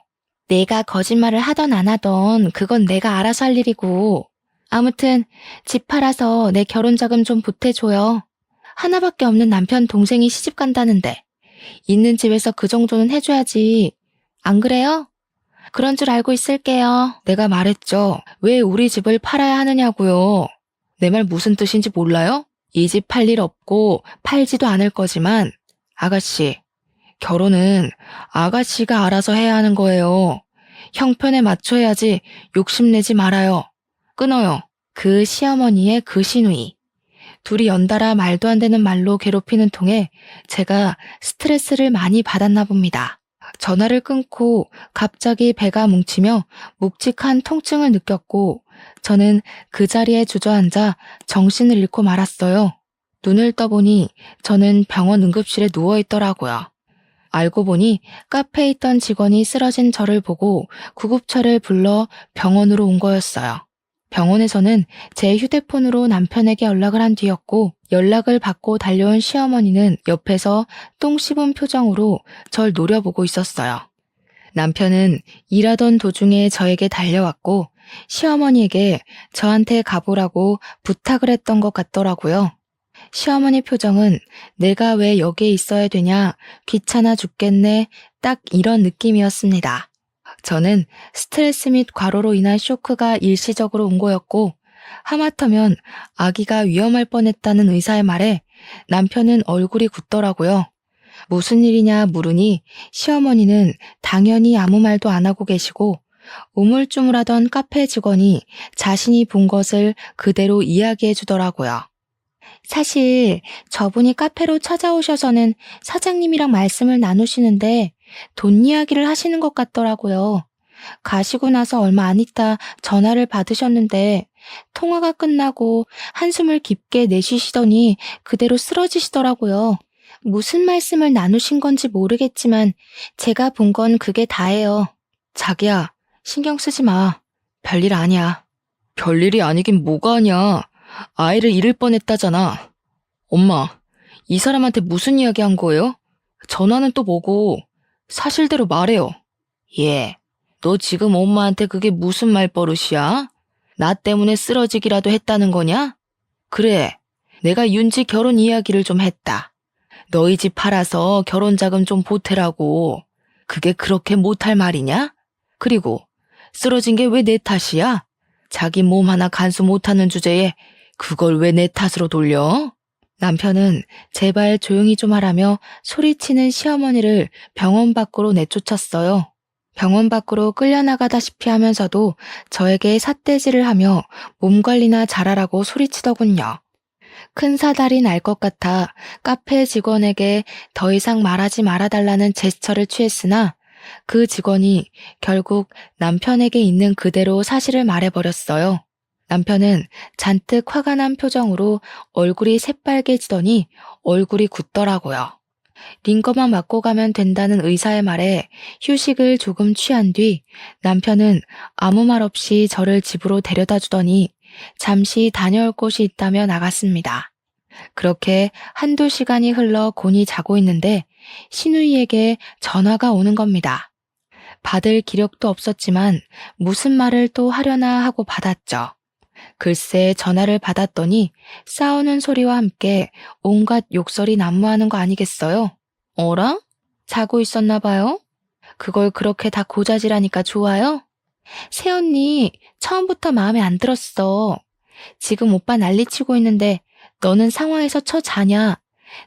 내가 거짓말을 하던 안 하던 그건 내가 알아서 할 일이고. 아무튼 집 팔아서 내 결혼 자금 좀 보태줘요. 하나밖에 없는 남편 동생이 시집 간다는데 있는 집에서 그 정도는 해줘야지. 안 그래요? 그런 줄 알고 있을게요. 내가 말했죠. 왜 우리 집을 팔아야 하느냐고요. 내 말 무슨 뜻인지 몰라요? 이 집 팔 일 없고 팔지도 않을 거지만 아가씨, 결혼은 아가씨가 알아서 해야 하는 거예요. 형편에 맞춰야지 욕심내지 말아요. 끊어요. 그 시어머니의 그 시누이. 둘이 연달아 말도 안 되는 말로 괴롭히는 통에 제가 스트레스를 많이 받았나 봅니다. 전화를 끊고 갑자기 배가 뭉치며 묵직한 통증을 느꼈고 저는 그 자리에 주저앉아 정신을 잃고 말았어요. 눈을 떠보니 저는 병원 응급실에 누워있더라고요. 알고 보니 카페에 있던 직원이 쓰러진 저를 보고 구급차를 불러 병원으로 온 거였어요. 병원에서는 제 휴대폰으로 남편에게 연락을 한 뒤였고 연락을 받고 달려온 시어머니는 옆에서 똥 씹은 표정으로 절 노려보고 있었어요. 남편은 일하던 도중에 저에게 달려왔고 시어머니에게 저한테 가보라고 부탁을 했던 것 같더라고요. 시어머니 표정은 내가 왜 여기에 있어야 되냐, 귀찮아 죽겠네, 딱 이런 느낌이었습니다. 저는 스트레스 및 과로로 인한 쇼크가 일시적으로 온 거였고 하마터면 아기가 위험할 뻔했다는 의사의 말에 남편은 얼굴이 굳더라고요. 무슨 일이냐 물으니 시어머니는 당연히 아무 말도 안 하고 계시고 우물쭈물하던 카페 직원이 자신이 본 것을 그대로 이야기해 주더라고요. 사실 저분이 카페로 찾아오셔서는 사장님이랑 말씀을 나누시는데 돈 이야기를 하시는 것 같더라고요. 가시고 나서 얼마 안 있다 전화를 받으셨는데 통화가 끝나고 한숨을 깊게 내쉬시더니 그대로 쓰러지시더라고요. 무슨 말씀을 나누신 건지 모르겠지만 제가 본 건 그게 다예요. 자기야, 신경 쓰지 마. 별일 아니야. 별일이 아니긴 뭐가 아니야. 아이를 잃을 뻔했다잖아. 엄마, 이 사람한테 무슨 이야기 한 거예요? 전화는 또 뭐고? 사실대로 말해요. 예, 너 지금 엄마한테 그게 무슨 말버릇이야? 나 때문에 쓰러지기라도 했다는 거냐? 그래, 내가 윤지 결혼 이야기를 좀 했다. 너희 집 팔아서 결혼 자금 좀 보태라고. 그게 그렇게 못할 말이냐? 그리고 쓰러진 게 왜 내 탓이야? 자기 몸 하나 간수 못하는 주제에 그걸 왜 내 탓으로 돌려? 남편은 제발 조용히 좀 하라며 소리치는 시어머니를 병원 밖으로 내쫓았어요. 병원 밖으로 끌려나가다시피 하면서도 저에게 삿대질을 하며 몸 관리나 잘하라고 소리치더군요. 큰 사달이 날 것 같아 카페 직원에게 더 이상 말하지 말아달라는 제스처를 취했으나 그 직원이 결국 남편에게 있는 그대로 사실을 말해버렸어요. 남편은 잔뜩 화가 난 표정으로 얼굴이 새빨개지더니 얼굴이 굳더라고요. 링거만 맞고 가면 된다는 의사의 말에 휴식을 조금 취한 뒤 남편은 아무 말 없이 저를 집으로 데려다 주더니 잠시 다녀올 곳이 있다며 나갔습니다. 그렇게 한두 시간이 흘러 곤히 자고 있는데 시누이에게 전화가 오는 겁니다. 받을 기력도 없었지만 무슨 말을 또 하려나 하고 받았죠. 글쎄 전화를 받았더니 싸우는 소리와 함께 온갖 욕설이 난무하는 거 아니겠어요? 어라? 자고 있었나 봐요? 그걸 그렇게 다 고자질하니까 좋아요? 새언니 처음부터 마음에 안 들었어. 지금 오빠 난리치고 있는데 너는 상황에서 자냐?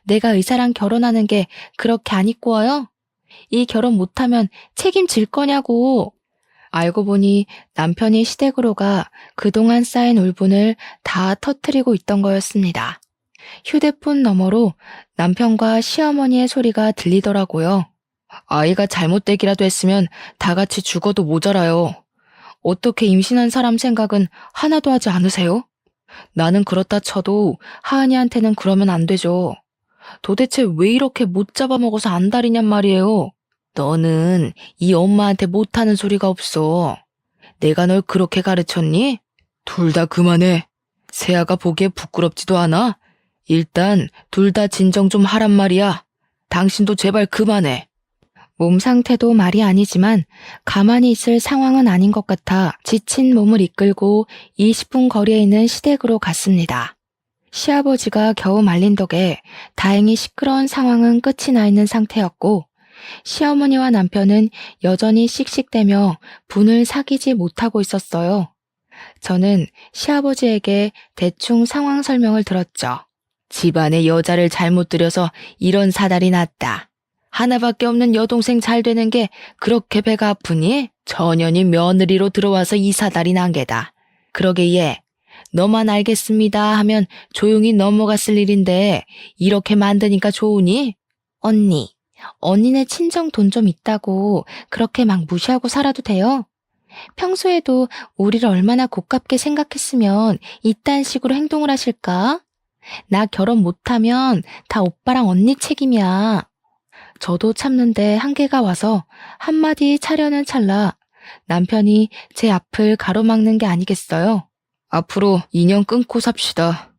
내가 의사랑 결혼하는 게 그렇게 안 이꼬아요? 이 결혼 못하면 책임질 거냐고. 알고 보니 남편이 시댁으로 가 그동안 쌓인 울분을 다 터뜨리고 있던 거였습니다. 휴대폰 너머로 남편과 시어머니의 소리가 들리더라고요. 아이가 잘못되기라도 했으면 다 같이 죽어도 모자라요. 어떻게 임신한 사람 생각은 하나도 하지 않으세요? 나는 그렇다 쳐도 하은이한테는 그러면 안 되죠. 도대체 왜 이렇게 못 잡아먹어서 안달이냔 말이에요. 너는 이 엄마한테 못하는 소리가 없어. 내가 널 그렇게 가르쳤니? 둘 다 그만해. 세아가 보기에 부끄럽지도 않아? 일단 둘 다 진정 좀 하란 말이야. 당신도 제발 그만해. 몸 상태도 말이 아니지만 가만히 있을 상황은 아닌 것 같아 지친 몸을 이끌고 20분 거리에 있는 시댁으로 갔습니다. 시아버지가 겨우 말린 덕에 다행히 시끄러운 상황은 끝이 나 있는 상태였고 시어머니와 남편은 여전히 씩씩대며 분을 사귀지 못하고 있었어요. 저는 시아버지에게 대충 상황 설명을 들었죠. 집안에 여자를 잘못 들여서 이런 사달이 났다. 하나밖에 없는 여동생 잘 되는 게 그렇게 배가 아프니? 전현이 며느리로 들어와서 이 사달이 난 게다. 그러게 얘, 너만 알겠습니다 하면 조용히 넘어갔을 일인데 이렇게 만드니까 좋으니? 언니, 언니네 친정 돈 좀 있다고 그렇게 막 무시하고 살아도 돼요? 평소에도 우리를 얼마나 고깝게 생각했으면 이딴 식으로 행동을 하실까? 나 결혼 못하면 다 오빠랑 언니 책임이야. 저도 참는데 한계가 와서 한마디 차려는 찰나 남편이 제 앞을 가로막는 게 아니겠어요? 앞으로 인연 끊고 삽시다.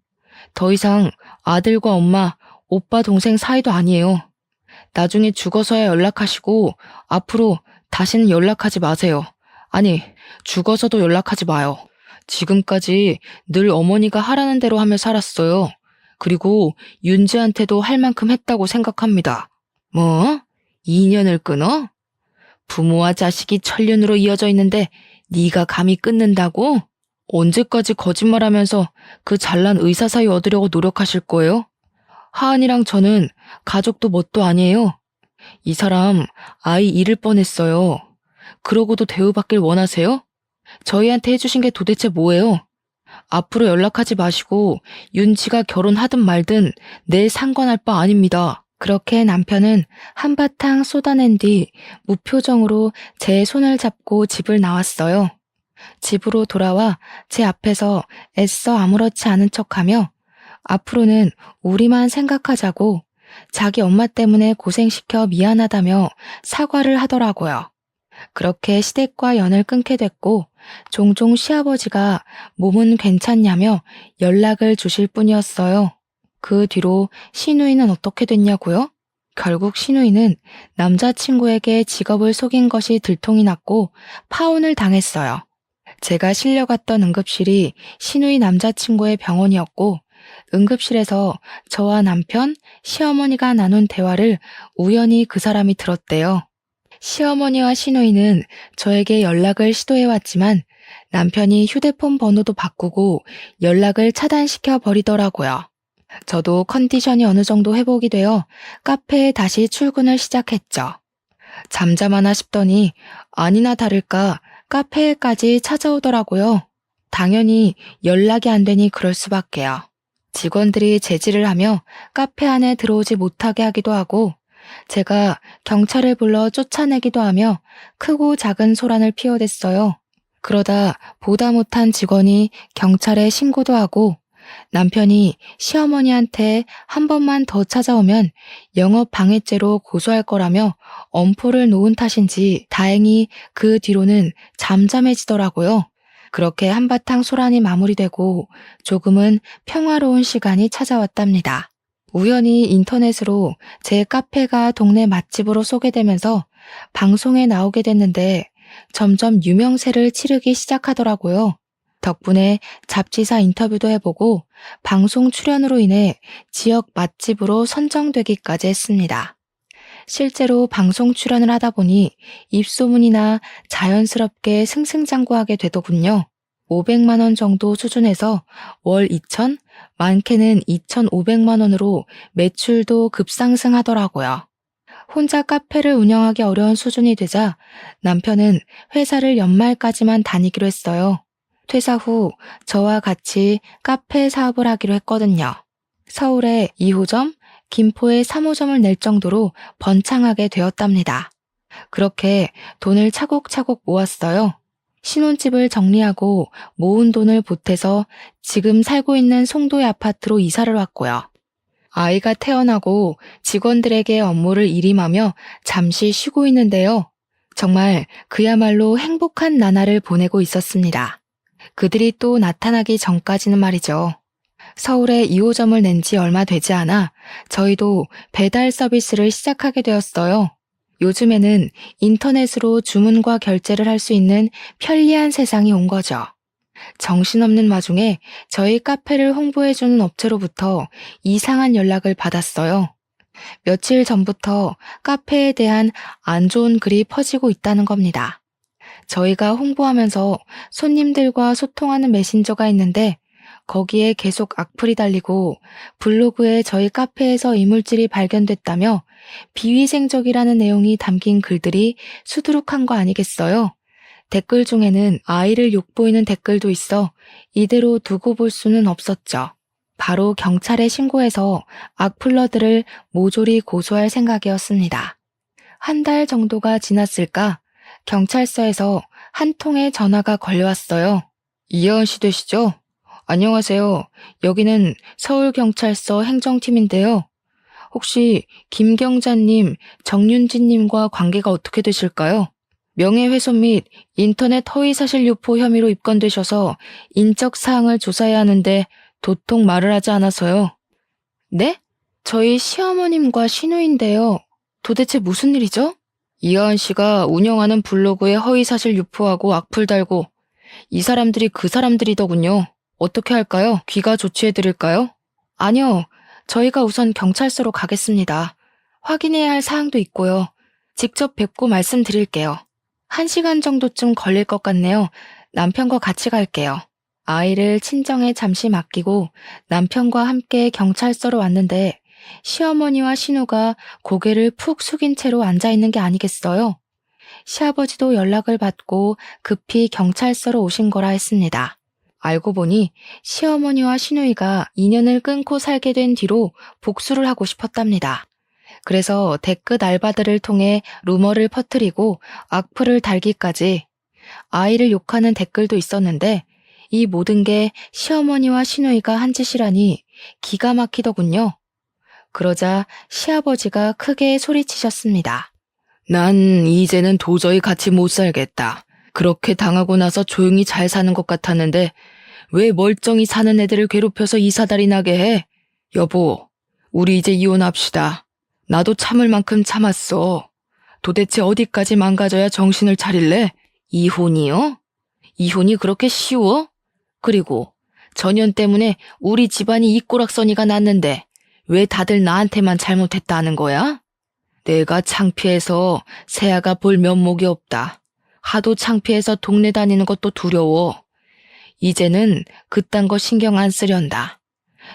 더 이상 아들과 엄마, 오빠 동생 사이도 아니에요. 나중에 죽어서야 연락하시고 앞으로 다시는 연락하지 마세요. 아니, 죽어서도 연락하지 마요. 지금까지 늘 어머니가 하라는 대로 하며 살았어요. 그리고 윤지한테도 할 만큼 했다고 생각합니다. 뭐? 인연을 끊어? 부모와 자식이 천륜으로 이어져 있는데 네가 감히 끊는다고? 언제까지 거짓말하면서 그 잘난 의사 사이 얻으려고 노력하실 거예요? 하은이랑 저는 가족도 뭣도 아니에요. 이 사람 아이 잃을 뻔했어요. 그러고도 대우받길 원하세요? 저희한테 해주신 게 도대체 뭐예요? 앞으로 연락하지 마시고 윤지가 결혼하든 말든 내 상관할 바 아닙니다. 그렇게 남편은 한바탕 쏟아낸 뒤 무표정으로 제 손을 잡고 집을 나왔어요. 집으로 돌아와 제 앞에서 애써 아무렇지 않은 척하며 앞으로는 우리만 생각하자고 자기 엄마 때문에 고생시켜 미안하다며 사과를 하더라고요. 그렇게 시댁과 연을 끊게 됐고 종종 시아버지가 몸은 괜찮냐며 연락을 주실 뿐이었어요. 그 뒤로 시누이는 어떻게 됐냐고요? 결국 시누이는 남자친구에게 직업을 속인 것이 들통이 났고 파혼을 당했어요. 제가 실려갔던 응급실이 시누이 남자친구의 병원이었고 응급실에서 저와 남편, 시어머니가 나눈 대화를 우연히 그 사람이 들었대요. 시어머니와 시누이는 저에게 연락을 시도해왔지만 남편이 휴대폰 번호도 바꾸고 연락을 차단시켜 버리더라고요. 저도 컨디션이 어느 정도 회복이 되어 카페에 다시 출근을 시작했죠. 잠잠하나 싶더니 아니나 다를까 카페에까지 찾아오더라고요. 당연히 연락이 안 되니 그럴 수밖에요. 직원들이 제지를 하며 카페 안에 들어오지 못하게 하기도 하고 제가 경찰을 불러 쫓아내기도 하며 크고 작은 소란을 피워댔어요. 그러다 보다 못한 직원이 경찰에 신고도 하고 남편이 시어머니한테 한 번만 더 찾아오면 영업 방해죄로 고소할 거라며 엄포를 놓은 탓인지 다행히 그 뒤로는 잠잠해지더라고요. 그렇게 한바탕 소란이 마무리되고 조금은 평화로운 시간이 찾아왔답니다. 우연히 인터넷으로 제 카페가 동네 맛집으로 소개되면서 방송에 나오게 됐는데 점점 유명세를 치르기 시작하더라고요. 덕분에 잡지사 인터뷰도 해보고 방송 출연으로 인해 지역 맛집으로 선정되기까지 했습니다. 실제로 방송 출연을 하다 보니 입소문이나 자연스럽게 승승장구하게 되더군요. 500만 원 정도 수준에서 월 2천, 많게는 2,500만 원으로 매출도 급상승하더라고요. 혼자 카페를 운영하기 어려운 수준이 되자 남편은 회사를 연말까지만 다니기로 했어요. 퇴사 후 저와 같이 카페 사업을 하기로 했거든요. 서울에 2호점, 김포에 3호점을 낼 정도로 번창하게 되었답니다. 그렇게 돈을 차곡차곡 모았어요. 신혼집을 정리하고 모은 돈을 보태서 지금 살고 있는 송도의 아파트로 이사를 왔고요. 아이가 태어나고 직원들에게 업무를 일임하며 잠시 쉬고 있는데요. 정말 그야말로 행복한 나날을 보내고 있었습니다. 그들이 또 나타나기 전까지는 말이죠. 서울에 2호점을 낸 지 얼마 되지 않아 저희도 배달 서비스를 시작하게 되었어요. 요즘에는 인터넷으로 주문과 결제를 할 수 있는 편리한 세상이 온 거죠. 정신없는 와중에 저희 카페를 홍보해주는 업체로부터 이상한 연락을 받았어요. 며칠 전부터 카페에 대한 안 좋은 글이 퍼지고 있다는 겁니다. 저희가 홍보하면서 손님들과 소통하는 메신저가 있는데 거기에 계속 악플이 달리고 블로그에 저희 카페에서 이물질이 발견됐다며 비위생적이라는 내용이 담긴 글들이 수두룩한 거 아니겠어요? 댓글 중에는 아이를 욕보이는 댓글도 있어 이대로 두고 볼 수는 없었죠. 바로 경찰에 신고해서 악플러들을 모조리 고소할 생각이었습니다. 한 달 정도가 지났을까 경찰서에서 한 통의 전화가 걸려왔어요. 이하은 씨 되시죠? 안녕하세요. 여기는 서울경찰서 행정팀인데요. 혹시 김경자님, 정윤진님과 관계가 어떻게 되실까요? 명예훼손 및 인터넷 허위사실 유포 혐의로 입건되셔서 인적사항을 조사해야 하는데 도통 말을 하지 않아서요. 네? 저희 시어머님과 신우인데요. 도대체 무슨 일이죠? 이하은 씨가 운영하는 블로그에 허위사실 유포하고 악플 달고 이 사람들이 그 사람들이더군요. 어떻게 할까요? 귀가 조치해드릴까요? 아니요. 저희가 우선 경찰서로 가겠습니다. 확인해야 할 사항도 있고요. 직접 뵙고 말씀드릴게요. 1시간 정도쯤 걸릴 것 같네요. 남편과 같이 갈게요. 아이를 친정에 잠시 맡기고 남편과 함께 경찰서로 왔는데 시어머니와 신우가 고개를 푹 숙인 채로 앉아있는 게 아니겠어요? 시아버지도 연락을 받고 급히 경찰서로 오신 거라 했습니다. 알고 보니 시어머니와 시누이가 인연을 끊고 살게 된 뒤로 복수를 하고 싶었답니다. 그래서 댓글 알바들을 통해 루머를 퍼뜨리고 악플을 달기까지 아이를 욕하는 댓글도 있었는데 이 모든 게 시어머니와 시누이가 한 짓이라니 기가 막히더군요. 그러자 시아버지가 크게 소리치셨습니다. 난 이제는 도저히 같이 못 살겠다. 그렇게 당하고 나서 조용히 잘 사는 것 같았는데 왜 멀쩡히 사는 애들을 괴롭혀서 이 사달이 나게 해? 여보, 우리 이제 이혼합시다. 나도 참을 만큼 참았어. 도대체 어디까지 망가져야 정신을 차릴래? 이혼이요? 이혼이 그렇게 쉬워? 그리고 전현 때문에 우리 집안이 이 꼬락서니가 났는데 왜 다들 나한테만 잘못했다는 거야? 내가 창피해서 세아가 볼 면목이 없다. 하도 창피해서 동네 다니는 것도 두려워. 이제는 그딴 거 신경 안 쓰련다.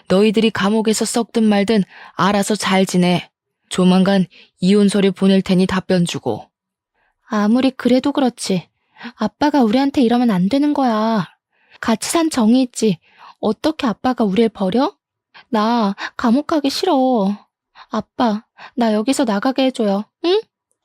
너희들이 감옥에서 썩든 말든 알아서 잘 지내. 조만간 이혼 서류 보낼 테니 답변 주고. 아무리 그래도 그렇지. 아빠가 우리한테 이러면 안 되는 거야. 같이 산 정이 있지. 어떻게 아빠가 우릴 버려? 나 감옥 가기 싫어. 아빠, 나 여기서 나가게 해줘요. 응?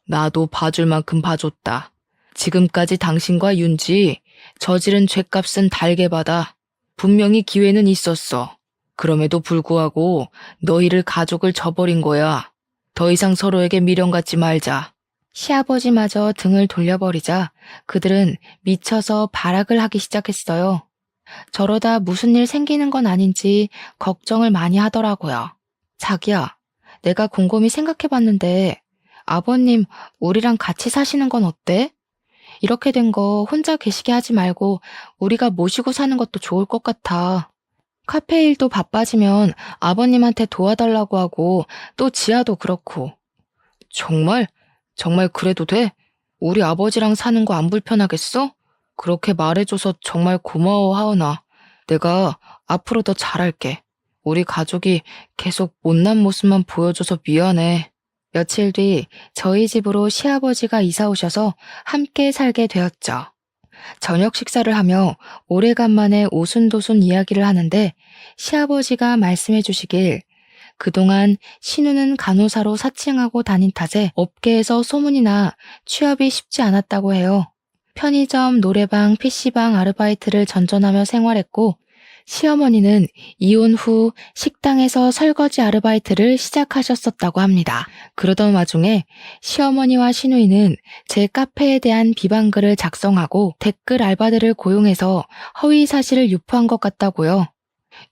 나도 봐줄 만큼 봐줬다. 지금까지 당신과 윤지 저지른 죗값은 달게 받아. 분명히 기회는 있었어. 그럼에도 불구하고 너희를 가족을 저버린 거야. 더 이상 서로에게 미련 갖지 말자. 시아버지마저 등을 돌려버리자 그들은 미쳐서 발악을 하기 시작했어요. 저러다 무슨 일 생기는 건 아닌지 걱정을 많이 하더라고요. 자기야, 내가 곰곰이 생각해봤는데 아버님 우리랑 같이 사시는 건 어때? 이렇게 된 거 혼자 계시게 하지 말고 우리가 모시고 사는 것도 좋을 것 같아. 카페 일도 바빠지면 아버님한테 도와달라고 하고 또 지아도 그렇고. 정말? 정말 그래도 돼? 우리 아버지랑 사는 거 안 불편하겠어? 그렇게 말해줘서 정말 고마워, 하은아. 내가 앞으로 더 잘할게. 우리 가족이 계속 못난 모습만 보여줘서 미안해. 며칠 뒤 저희 집으로 시아버지가 이사 오셔서 함께 살게 되었죠. 저녁 식사를 하며 오래간만에 오순도순 이야기를 하는데 시아버지가 말씀해 주시길 그동안 신우는 간호사로 사칭하고 다닌 탓에 업계에서 소문이 나 취업이 쉽지 않았다고 해요. 편의점, 노래방, PC방 아르바이트를 전전하며 생활했고 시어머니는 이혼 후 식당에서 설거지 아르바이트를 시작하셨었다고 합니다. 그러던 와중에 시어머니와 시누이는 제 카페에 대한 비방글을 작성하고 댓글 알바들을 고용해서 허위 사실을 유포한 것 같다고요.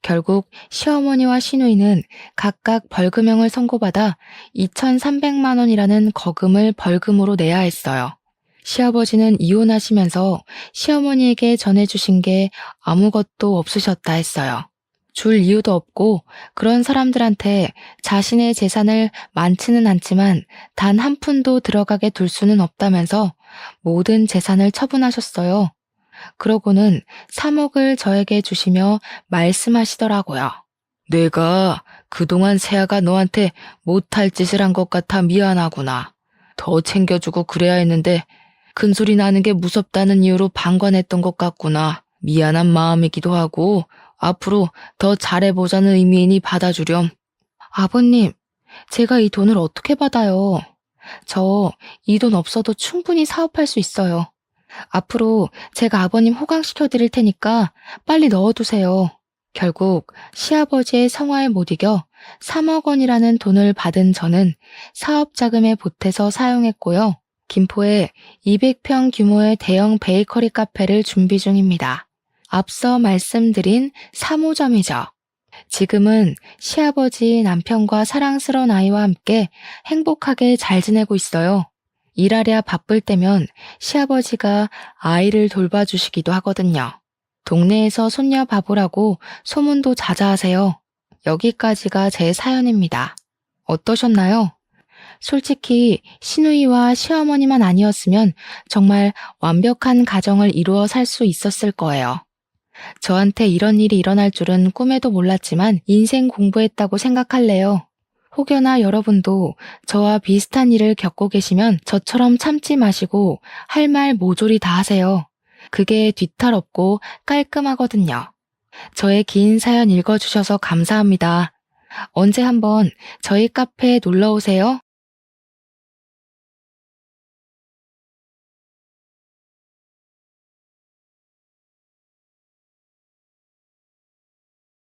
결국 시어머니와 시누이는 각각 벌금형을 선고받아 2,300만 원이라는 거금을 벌금으로 내야 했어요. 시아버지는 이혼하시면서 시어머니에게 전해주신 게 아무것도 없으셨다 했어요. 줄 이유도 없고 그런 사람들한테 자신의 재산을 많지는 않지만 단 한 푼도 들어가게 둘 수는 없다면서 모든 재산을 처분하셨어요. 그러고는 3억을 저에게 주시며 말씀하시더라고요. 내가 그동안 세아가 너한테 못할 짓을 한 것 같아 미안하구나. 더 챙겨주고 그래야 했는데 큰소리 나는 게 무섭다는 이유로 방관했던 것 같구나. 미안한 마음이기도 하고 앞으로 더 잘해보자는 의미이니 받아주렴. 아버님, 제가 이 돈을 어떻게 받아요? 저 이 돈 없어도 충분히 사업할 수 있어요. 앞으로 제가 아버님 호강시켜 드릴 테니까 빨리 넣어두세요. 결국 시아버지의 성화에 못 이겨 3억 원이라는 돈을 받은 저는 사업 자금에 보태서 사용했고요. 김포에 200평 규모의 대형 베이커리 카페를 준비 중입니다. 앞서 말씀드린 사무점이죠. 지금은 시아버지, 남편과 사랑스러운 아이와 함께 행복하게 잘 지내고 있어요. 일하랴 바쁠 때면 시아버지가 아이를 돌봐주시기도 하거든요. 동네에서 손녀 바보라고 소문도 자자하세요. 여기까지가 제 사연입니다. 어떠셨나요? 솔직히 시누이와 시어머니만 아니었으면 정말 완벽한 가정을 이루어 살 수 있었을 거예요. 저한테 이런 일이 일어날 줄은 꿈에도 몰랐지만 인생 공부했다고 생각할래요. 혹여나 여러분도 저와 비슷한 일을 겪고 계시면 저처럼 참지 마시고 할 말 모조리 다 하세요. 그게 뒤탈 없고 깔끔하거든요. 저의 긴 사연 읽어주셔서 감사합니다. 언제 한번 저희 카페에 놀러 오세요.